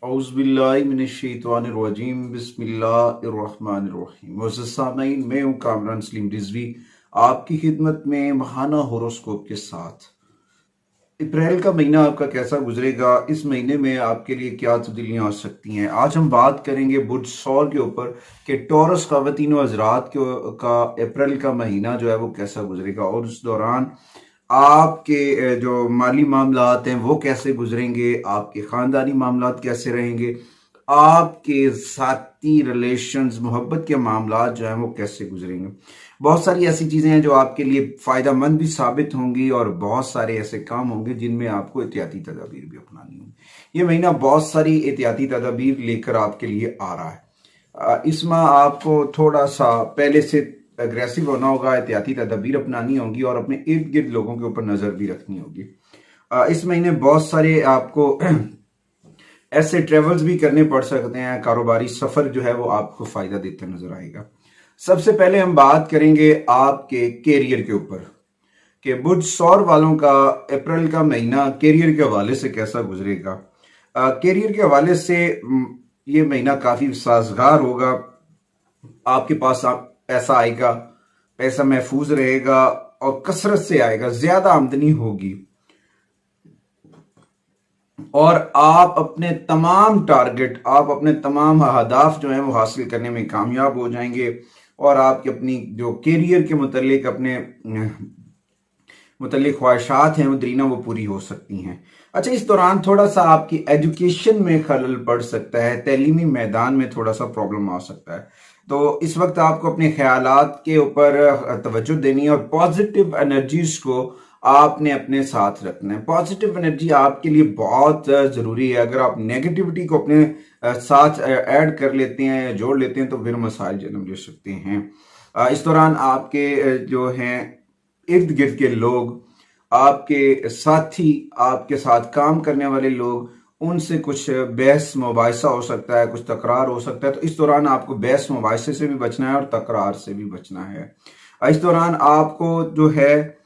औज़ुबिल्लाहिमिनश्शैतानिर्रजीम बिस्मिल्लाहिर्रहमानिर्रहीम। मुअज़्ज़ज़ सामईन, मैं हूँ कामरान सलीम रिजवी आपकी खिदमत में माहाना होरोस्कोप के साथ। अप्रैल का महीना आपका कैसा गुजरेगा, इस महीने में आपके लिए क्या तब्दीलियां आ सकती हैं, आज हम बात करेंगे बुध सौर के ऊपर कि टॉरस ख़वातीन व हज़रात का अप्रैल का महीना जो है वो कैसा गुजरेगा और उस दौरान आपके जो माली मामलात हैं वो कैसे गुजरेंगे, आपके ख़ानदानी मामलात कैसे रहेंगे, आपके साथी रिलेशंस मोहब्बत के मामलात जो हैं वो कैसे गुजरेंगे। बहुत सारी ऐसी चीज़ें हैं जो आपके लिए फ़ायदा मंद भी साबित होंगी और बहुत सारे ऐसे काम होंगे जिनमें आपको एहतियाती तदाबीर भी अपनानी होंगी। ये महीना बहुत सारी एहतियाती तदाबीर लेकर आपके लिए आ रहा है। इस माह आपको थोड़ा सा पहले से अग्रेसिव होना होगा, एहतियाती तदाबीर अपनानी होगी और अपने इर्द गिर्द लोगों के ऊपर नज़र भी रखनी होगी। इस महीने बहुत सारे आपको ऐसे ट्रेवल्स भी करने पड़ सकते हैं, कारोबारी सफ़र जो है वो आपको फ़ायदा देता नज़र आएगा। सबसे पहले हम बात करेंगे आपके कैरियर के ऊपर कि बुध सौर वालों का अप्रैल का महीना कैरियर के हवाले से कैसा गुजरेगा। कैरियर के हवाले से ये महीना काफ़ी साजगार होगा। आपके पास पैसा आएगा, पैसा महफूज रहेगा और कसरत से आएगा, ज़्यादा आमदनी होगी और आप अपने तमाम टारगेट, आप अपने तमाम अहदाफ जो हैं वो हासिल करने में कामयाब हो जाएंगे और आपकी अपनी जो कैरियर के मुतल्लिक अपने मुतल्लिक ख्वाहिशात हैं वो दरीना वो पूरी हो सकती हैं। अच्छा, इस दौरान थोड़ा सा आपकी एजुकेशन में खलल पड़ सकता है, तैलीमी मैदान में थोड़ा सा प्रॉब्लम आ सकता है। तो इस वक्त आपको अपने ख्यालात के ऊपर तवज्जो देनी है और पॉजिटिव एनर्जीज को आपने अपने साथ रखना है। पॉजिटिव एनर्जी आपके लिए बहुत ज़रूरी है। अगर आप नेगेटिविटी को अपने साथ ऐड कर लेते हैं, जोड़ लेते हैं, तो फिर मसाइल जन्म ले सकते हैं। इस दौरान आपके जो हैं इर्द गिर्द के लोग, आपके साथी, आपके साथ काम करने वाले लोग, उनसे कुछ बहस मुबाहिसा हो सकता है, कुछ तकरार हो सकता है। तो इस दौरान आपको बहस मुबाहिसे से भी बचना है और तकरार से भी बचना है। इस दौरान आपको जो है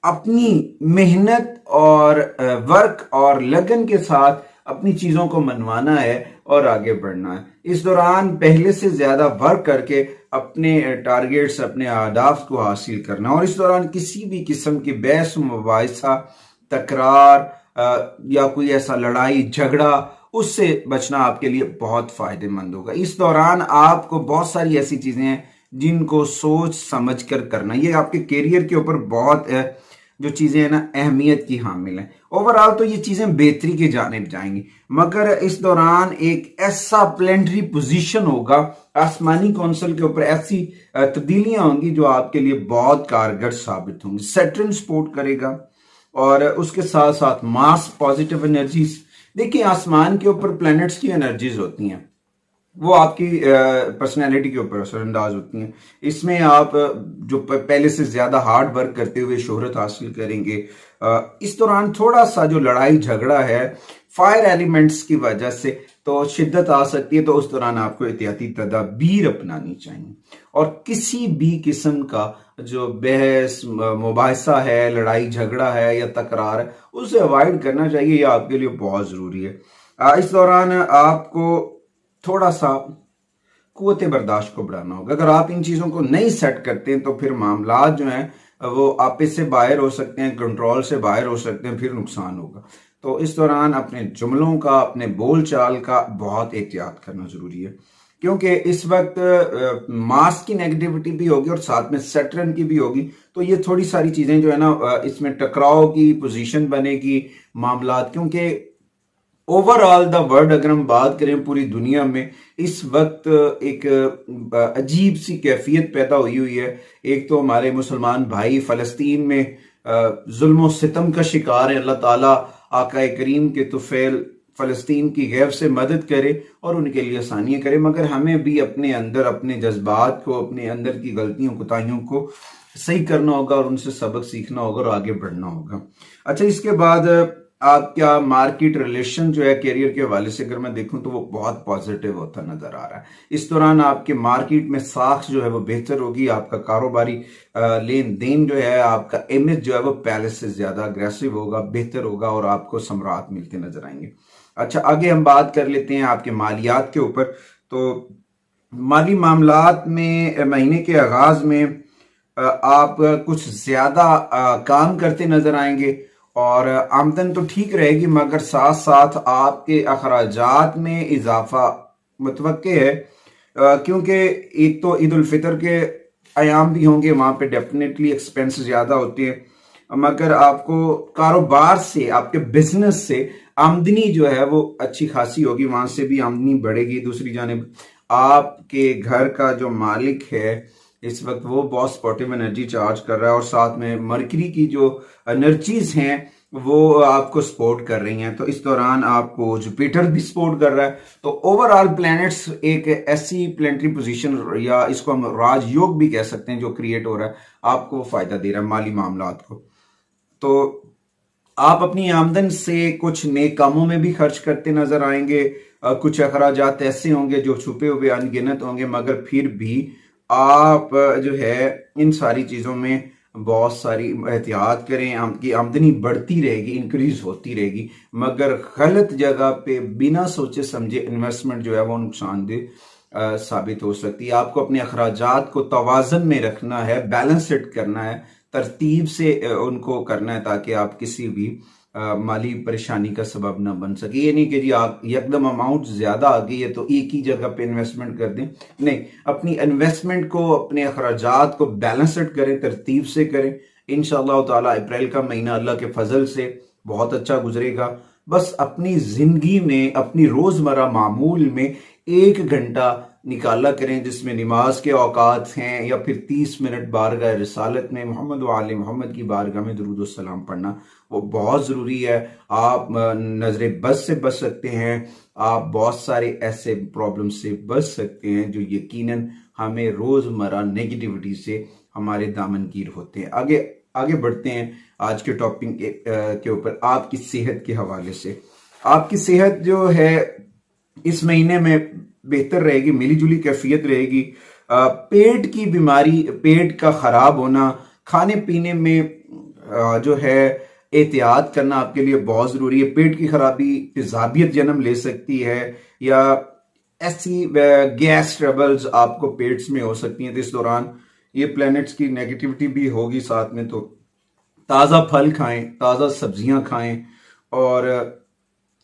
अपनी मेहनत और वर्क और लगन के साथ अपनी चीज़ों को मनवाना है और आगे बढ़ना है। इस दौरान पहले से ज़्यादा वर्क करके अपने टारगेट्स, अपने अहदाफ को हासिल करना और इस दौरान किसी भी किस्म की बहस मुबाहिसा, तकरार या कोई ऐसा लड़ाई झगड़ा, उससे बचना आपके लिए बहुत फ़ायदेमंद होगा। इस दौरान आपको बहुत सारी ऐसी चीज़ें हैं जिनको सोच समझ कर करना, ये आपके कैरियर के ऊपर बहुत जो चीज़ें हैं ना अहमियत की हामिल हैं। ओवरऑल तो ये चीज़ें बेहतरी की जानिब जाएंगी, मगर इस दौरान एक ऐसा प्लेनेटरी पोजीशन होगा आसमानी कौंसल के ऊपर, ऐसी तब्दीलियां होंगी जो आपके लिए बहुत कारगर साबित होंगी। सैटर्न सपोर्ट करेगा और उसके साथ साथ मास पॉजिटिव एनर्जीज। देखिए, आसमान के ऊपर प्लैनेट्स की एनर्जीज होती हैं, वो आपकी पर्सनैलिटी के ऊपर असरअंदाज होती हैं। इसमें आप जो पहले से ज़्यादा हार्ड वर्क करते हुए शोहरत हासिल करेंगे। इस दौरान थोड़ा सा जो लड़ाई झगड़ा है फायर एलिमेंट्स की वजह से तो शिद्दत आ सकती है, तो उस दौरान आपको एहतियाती तदाबीर अपनानी चाहिए और किसी भी किस्म का जो बहस मुबाहिसा है, लड़ाई झगड़ा है या तकरार है, उसे अवॉइड करना चाहिए। यह आपके लिए बहुत ज़रूरी है। इस दौरान आपको थोड़ा सा कुव्वत बर्दाश्त को बढ़ाना होगा। अगर आप इन चीज़ों को नहीं सेट करते हैं तो फिर मामला जो हैं वो आपे से बाहर हो सकते हैं, कंट्रोल से बाहर हो सकते हैं, फिर नुकसान होगा। तो इस दौरान अपने जुमलों का, अपने बोल चाल का बहुत एहतियात करना ज़रूरी है, क्योंकि इस वक्त मास की नेगेटिविटी भी होगी और साथ में सैटर्न की भी होगी। तो ये थोड़ी सारी चीज़ें जो है ना, इसमें टकराव की पोजीशन बनेगी मामलात, क्योंकि ओवरऑल द वर्ल्ड अगर हम बात करें पूरी दुनिया में इस वक्त एक अजीब सी कैफियत पैदा हुई है। एक तो हमारे मुसलमान भाई फ़लस्तीन में जुल्म सितम का शिकार है। अल्लाह ताला आका करीम के तुफैल फ़लस्तीन की गैब से मदद करे और उनके लिए आसानियाँ करे, मगर हमें भी अपने अंदर अपने जज्बात को, अपने अंदर की गलतियों कोताहियों को सही करना होगा और उनसे सबक सीखना होगा और आगे बढ़ना होगा। अच्छा, इसके बाद आपका मार्केट रिलेशन जो है करियर के हवाले से अगर मैं देखूं तो वो बहुत पॉजिटिव होता नजर आ रहा है। इस दौरान आपके मार्केट में साख जो है वो बेहतर होगी, आपका कारोबारी लेन देन जो है, आपका इमेज जो है वो पहले से ज्यादा अग्रेसिव होगा, बेहतर होगा और आपको सम्राट मिलते नजर आएंगे। अच्छा, आगे हम बात कर लेते हैं आपके मालियात के ऊपर। तो माली मामलात में महीने के आगाज में आप कुछ ज्यादा काम करते नजर आएंगे और आमदन तो ठीक रहेगी, मगर साथ साथ आपके अखराजात में इजाफा मुतवक्के है, क्योंकि एक तो ईद उल फितर के अयाम भी होंगे, वहां पे डेफिनेटली एक्सपेंस ज्यादा होते हैं, मगर आपको कारोबार से, आपके बिजनेस से आमदनी जो है वो अच्छी खासी होगी, वहां से भी आमदनी बढ़ेगी। दूसरी जानिब आपके घर का जो मालिक है इस वक्त वो बहुत पॉजिटिव एनर्जी चार्ज कर रहा है और साथ में मरकरी की जो एनर्जीज हैं वो आपको सपोर्ट कर रही हैं। तो इस दौरान आपको जुपिटर भी सपोर्ट कर रहा है। तो ओवरऑल प्लैनेट्स एक ऐसी प्लैनेटरी पोजीशन, या इसको हम राजयोग भी कह सकते हैं, जो क्रिएट हो रहा है, आपको फायदा दे रहा है माली मामलात को। तो आप अपनी आमदन से कुछ नेक कामों में भी खर्च करते नजर आएंगे। कुछ अखराजात ऐसे होंगे जो छुपे हुए अनगिनत होंगे, मगर फिर भी आप जो है इन सारी चीजों में बहुत सारी एहतियात करें। आपकी आमदनी बढ़ती रहेगी, इंक्रीज होती रहेगी, मगर गलत जगह पे बिना सोचे समझे इन्वेस्टमेंट जो है वो नुकसानदेह साबित हो सकती है। आपको अपने अखराजात को तवाजन में रखना है, बैलेंस्ड करना है, तरतीब से उनको करना है, ताकि आप किसी भी माली परेशानी का सबब ना बन सके। ये नहीं कि जी आप एकदम अमाउंट ज्यादा आ गई है तो एक ही जगह पे इन्वेस्टमेंट कर दें, नहीं, अपनी इन्वेस्टमेंट को, अपने अखराजात को बैलेंस्ड करें, तरतीब से करें। इंशाअल्लाह ताला अप्रैल का महीना अल्लाह के फजल से बहुत अच्छा गुजरेगा। बस अपनी जिंदगी में, अपनी रोजमर्रा मामूल में 1 घंटा निकाला करें जिसमें नमाज के औकात हैं, या फिर 30 मिनट बारगाह रिसालत में मोहम्मद व आले मोहम्मद की बारगाह में दुरूद व सलाम पढ़ना वो बहुत ज़रूरी है। आप नजर बद से बच सकते हैं, आप बहुत सारे ऐसे प्रॉब्लम से बच सकते हैं जो यकीनन हमें रोज़मर्रा नेगेटिविटी से हमारे दामनगीर होते हैं। आगे आगे बढ़ते हैं आज के टॉपिक के ऊपर, आपकी सेहत के हवाले से। आपकी सेहत जो है इस महीने में बेहतर रहेगी, मिली जुली कैफियत रहेगी। पेट की बीमारी, पेट का खराब होना, खाने पीने में जो है एहतियात करना आपके लिए बहुत जरूरी है। पेट की खराबी तेजाबियत जन्म ले सकती है, या ऐसी गैस ट्रबल्स आपको पेट्स में हो सकती हैं। तो इस दौरान ये प्लैनेट्स की नेगेटिविटी भी होगी साथ में। तो ताज़ा फल खाएं, ताज़ा सब्जियां खाएं और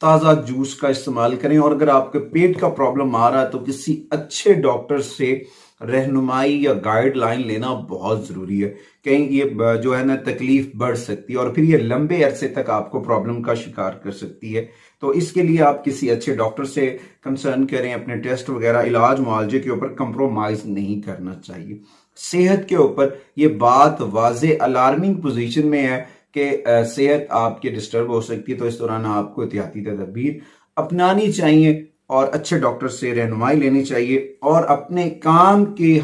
ताज़ा जूस का इस्तेमाल करें। और अगर आपके पेट का प्रॉब्लम आ रहा है तो किसी अच्छे डॉक्टर से रहनुमाई या गाइडलाइन लेना बहुत ज़रूरी है। कहीं ये जो है ना तकलीफ बढ़ सकती है और फिर ये लंबे अरसे तक आपको प्रॉब्लम का शिकार कर सकती है। तो इसके लिए आप किसी अच्छे डॉक्टर से कंसर्न करें, अपने टेस्ट वगैरह, इलाज मुआवजे के ऊपर कंप्रोमाइज नहीं करना चाहिए। सेहत के ऊपर ये बात वाजे अलार्मिंग पोजीशन में है कि सेहत आपकी डिस्टर्ब हो सकती है। तो इस दौरान आपको एहतियाती तदबीर अपनानी चाहिए और अच्छे डॉक्टर से रहनुमाई लेनी चाहिए, और अपने काम के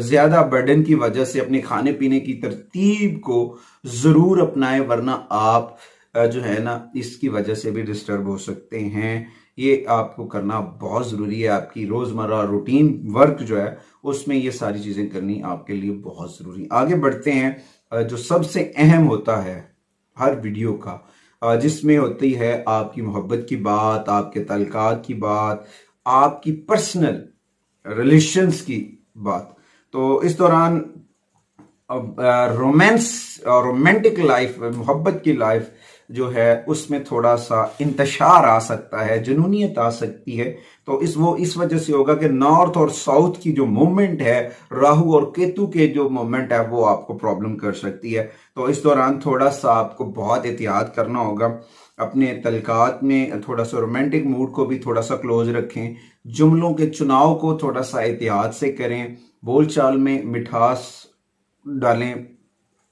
ज्यादा बर्डन की वजह से अपने खाने पीने की तरतीब को जरूर अपनाएं, वरना आप जो है ना इसकी वजह से भी डिस्टर्ब हो सकते हैं। ये आपको करना बहुत जरूरी है। आपकी रोजमर्रा रूटीन वर्क जो है उसमें ये सारी चीजें करनी आपके लिए बहुत जरूरी। आगे बढ़ते हैं, जो सबसे अहम होता है हर वीडियो का, जिसमें होती है आपकी मोहब्बत की बात, आपके ताल्लुकात की बात, आपकी पर्सनल रिलेशंस की बात। तो इस दौरान रोमांटिक लाइफ, मोहब्बत की लाइफ जो है उसमें थोड़ा सा इंतशार आ सकता है, जुनूनियत आ सकती है। तो इस वजह से होगा कि नॉर्थ और साउथ की जो मूवमेंट है, राहु और केतु के जो मूवमेंट है, वो आपको प्रॉब्लम कर सकती है। तो इस दौरान थोड़ा सा आपको बहुत एहतियात करना होगा। अपने तल्कात में थोड़ा सा रोमांटिक मूड को भी थोड़ा सा क्लोज रखें। जुमलों के चुनाव को थोड़ा सा एहतियात से करें। बोलचाल में मिठास डालें,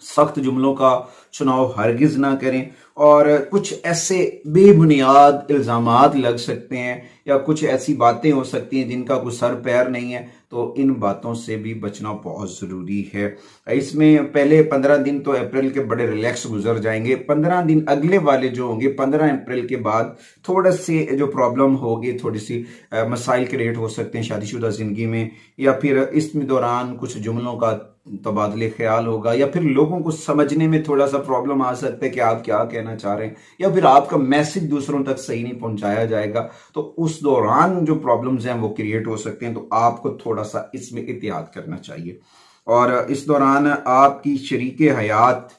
सख्त जुमलों का चुनाव हरगिज ना करें। और कुछ ऐसे बेबुनियाद इल्जामात लग सकते हैं या कुछ ऐसी बातें हो सकती हैं जिनका कोई सर पैर नहीं है, तो इन बातों से भी बचना बहुत जरूरी है। इसमें पहले 15 दिन तो अप्रैल के बड़े रिलैक्स गुजर जाएंगे। 15 दिन अगले वाले जो होंगे 15 अप्रैल के बाद थोड़ा से जो प्रॉब्लम होगी, थोड़ी सी मसाइल क्रिएट हो सकते हैं शादीशुदा जिंदगी में, या फिर इस दौरान कुछ जुमलों का तबादले ख्याल होगा, या फिर लोगों को समझने में थोड़ा सा प्रॉब्लम आ सकता है कि आप क्या कहना चाह रहे हैं, या फिर आपका मैसेज दूसरों तक सही नहीं पहुंचाया जाएगा। तो उस दौरान जो प्रॉब्लम्स हैं वो क्रिएट हो सकते हैं, तो आपको थोड़ा सा इसमें एहतियात करना चाहिए। और इस दौरान आपकी शरीके हयात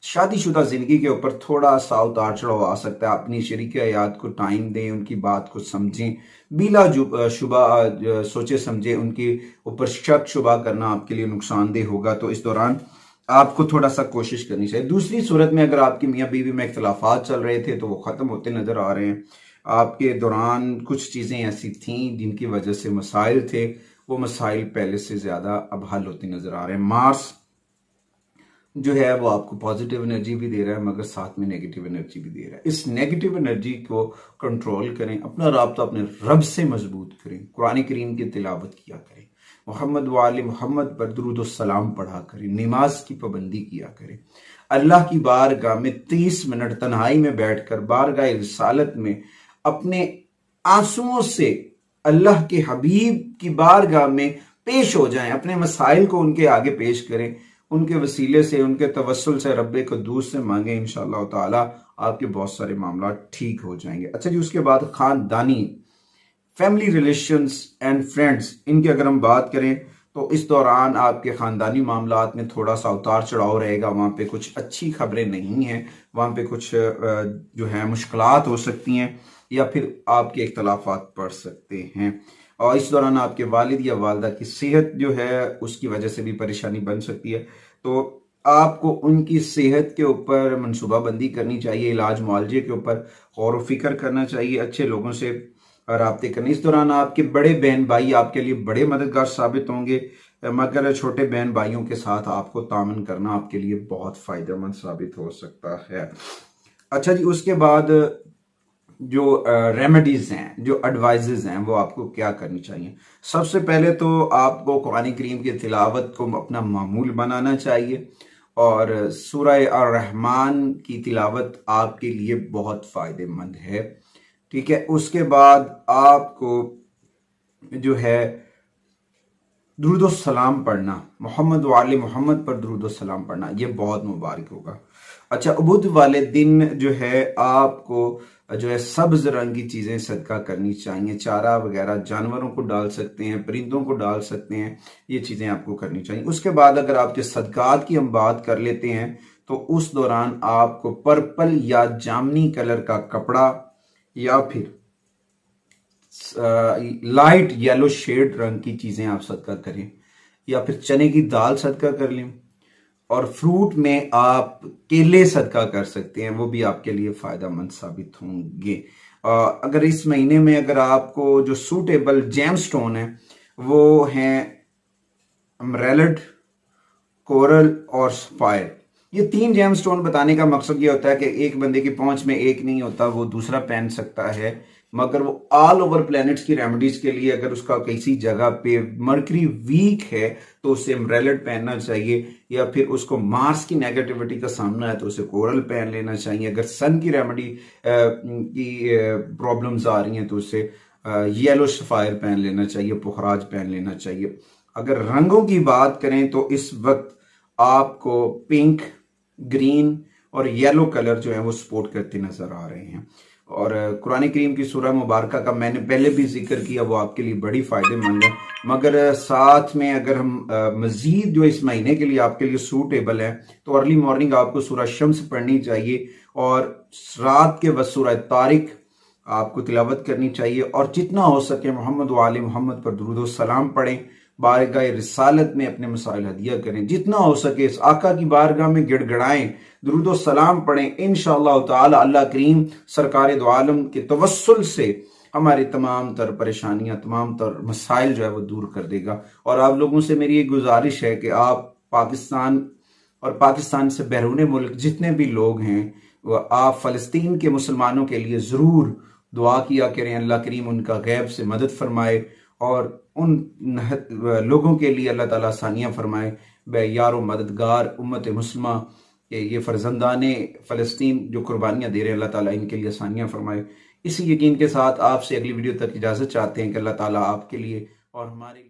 शादीशुदा जिंदगी के ऊपर थोड़ा सा उतार चढ़ाव आ सकता है। अपनी शरीके हयात को टाइम दें, उनकी बात को समझें, बिला शुबा सोचे समझे उनके ऊपर शक शुबा करना आपके लिए नुकसानदेह होगा। तो इस दौरान आपको थोड़ा सा कोशिश करनी चाहिए। दूसरी सूरत में अगर आपकी मियाँ बीवी में इख्तलाफात चल रहे थे तो वो ख़त्म होते नज़र आ रहे हैं। आपके दौरान कुछ चीज़ें ऐसी थीं जिनकी वजह से मसाइल थे, वो मसाइल पहले से ज़्यादा अब हल होते नज़र आ रहे हैं। मार्स जो है वो आपको पॉजिटिव एनर्जी भी दे रहा है मगर साथ में नेगेटिव एनर्जी भी दे रहा है। इस नेगेटिव एनर्जी को कंट्रोल करें, अपना राब्ता अपने रब से मजबूत करें, कुरान करीम की तिलावत किया करें, मोहम्मद वाले मोहम्मद पर दुरूद सलाम पढ़ा करें, नमाज की पाबंदी किया करें, अल्लाह की बारगाह में 30 मिनट तन्हाई में बैठकर बारगाह रिसालत में अपने आंसुओं से अल्लाह के हबीब की बारगाह में पेश हो जाएं, अपने मसाइल को उनके आगे पेश करें, उनके वसीले से, उनके तवस्सुल से रब्बे कद्दूस से मांगे, इंशाअल्लाह ताला आपके बहुत सारे मामला ठीक हो जाएंगे। अच्छा जी, उसके बाद खानदानी फैमिली रिलेशंस एंड फ्रेंड्स, इनकी अगर हम बात करें तो इस दौरान आपके खानदानी मामलात में थोड़ा सा उतार चढ़ाव रहेगा। वहाँ पे कुछ अच्छी खबरें नहीं हैं, वहाँ पे कुछ जो है मुश्किलात हो सकती हैं या फिर आपके इख्तलाफात पड़ सकते हैं। और इस दौरान आपके वालिद या वालदा की सेहत जो है उसकी वजह से भी परेशानी बन सकती है। तो आपको उनकी सेहत के ऊपर मनसूबाबंदी करनी चाहिए, इलाज मुआवजे के ऊपर गौर फिक्र करना चाहिए, अच्छे लोगों से राब्ते करने। इस दौरान आपके बड़े बहन भाई आपके लिए बड़े मददगार साबित होंगे, मगर छोटे बहन भाइयों के साथ आपको तामन करना आपके लिए बहुत फायदेमंद साबित हो सकता है। अच्छा जी, उसके बाद जो रेमेडीज हैं, जो एडवाइजेज हैं, वो आपको क्या करनी चाहिए। सबसे पहले तो आपको कुरान करीम की तिलावत को अपना मामूल बनाना चाहिए और सूरह ar-रहमान की तिलावत आपके लिए बहुत फ़ायदेमंद है। ठीक है, उसके बाद आपको जो है दुरूद सलाम पढ़ना, मोहम्मद वाले मोहम्मद पर दुरूद सलाम पढ़ना, ये बहुत मुबारक होगा। अच्छा, उबूद वाले दिन जो है आपको जो है सब्ज रंग की चीज़ें सदका करनी चाहिए। चारा वगैरह जानवरों को डाल सकते हैं, परिंदों को डाल सकते हैं, ये चीज़ें आपको करनी चाहिए। उसके बाद अगर आपके सदकात की हम बात कर लेते हैं तो उस दौरान आपको पर्पल या जामनी कलर का कपड़ा या फिर लाइट येलो शेड रंग की चीज़ें आप सदका करें, या फिर चने की दाल सदका कर लें। और फ्रूट में आप केले सदका कर सकते हैं, वो भी आपके लिए फ़ायदेमंद साबित होंगे। अगर इस महीने में अगर आपको जो सूटेबल जेम स्टोन है वो हैं एमराल्ड, कोरल और सफायर। ये 3 जेम स्टोन बताने का मकसद ये होता है कि एक बंदे की पहुंच में एक नहीं होता, वो दूसरा पहन सकता है, मगर वो ऑल ओवर प्लैनेट्स की रेमेडीज के लिए अगर उसका किसी जगह पे मर्करी वीक है तो उसे एमराल्ड पहनना चाहिए, या फिर उसको मार्स की नेगेटिविटी का सामना है तो उसे कोरल पहन लेना चाहिए। अगर सन की रेमेडी की प्रॉब्लम्स आ रही हैं तो उसे येलो सफायर पहन लेना चाहिए, पुखराज पहन लेना चाहिए। अगर रंगों की बात करें तो इस वक्त आपको पिंक, ग्रीन और येलो कलर जो है वो सपोर्ट करते नजर आ रहे हैं। और कुरान करीम की सूरह मुबारक का मैंने पहले भी जिक्र किया, वो आपके लिए बड़ी फायदेमंद है। मगर साथ में अगर हम मजीद जो इस महीने के लिए आपके लिए सूटेबल है तो अर्ली मॉर्निंग आपको सूरह शम्स पढ़नी चाहिए और रात के वक्त सूरह तारिक आपको तिलावत करनी चाहिए। और जितना हो सके मोहम्मद वाले मोहम्मद पर दुरूद सलाम पढ़ें, बारगाह रिसालत में अपने मसाइल हदिया करें, जितना हो सके इस आका की बारगाह में गिड़गिड़ाएं, दुरूद सलाम पढ़ें। इंशाअल्लाह ताला अल्लाह करीम सरकार दो आलम के तवस्सुल से हमारी तमाम तर परेशानियां, तमाम तर मसाइल जो है वो दूर कर देगा। और आप लोगों से मेरी एक गुजारिश है कि आप पाकिस्तान और पाकिस्तान से बैरून मुल्क जितने भी लोग हैं वह आप फ़लस्तीन के मुसलमानों के लिए ज़रूर दुआ किया करें। अल्लाह करीम उनका गैब से मदद फरमाए और उन लोगों के लिए अल्लाह ताला आसानियाँ फरमाए। बे यारो मददगार उम्मत मुस्लिमा के ये फ़र्जंदाने फ़लस्तीन जो कुर्बानियाँ दे रहे हैं, अल्लाह ताला इनके लिए आसानियाँ फरमाए। इसी यकीन के साथ आपसे अगली वीडियो तक इजाज़त चाहते हैं कि अल्लाह ताला आपके लिए और हमारे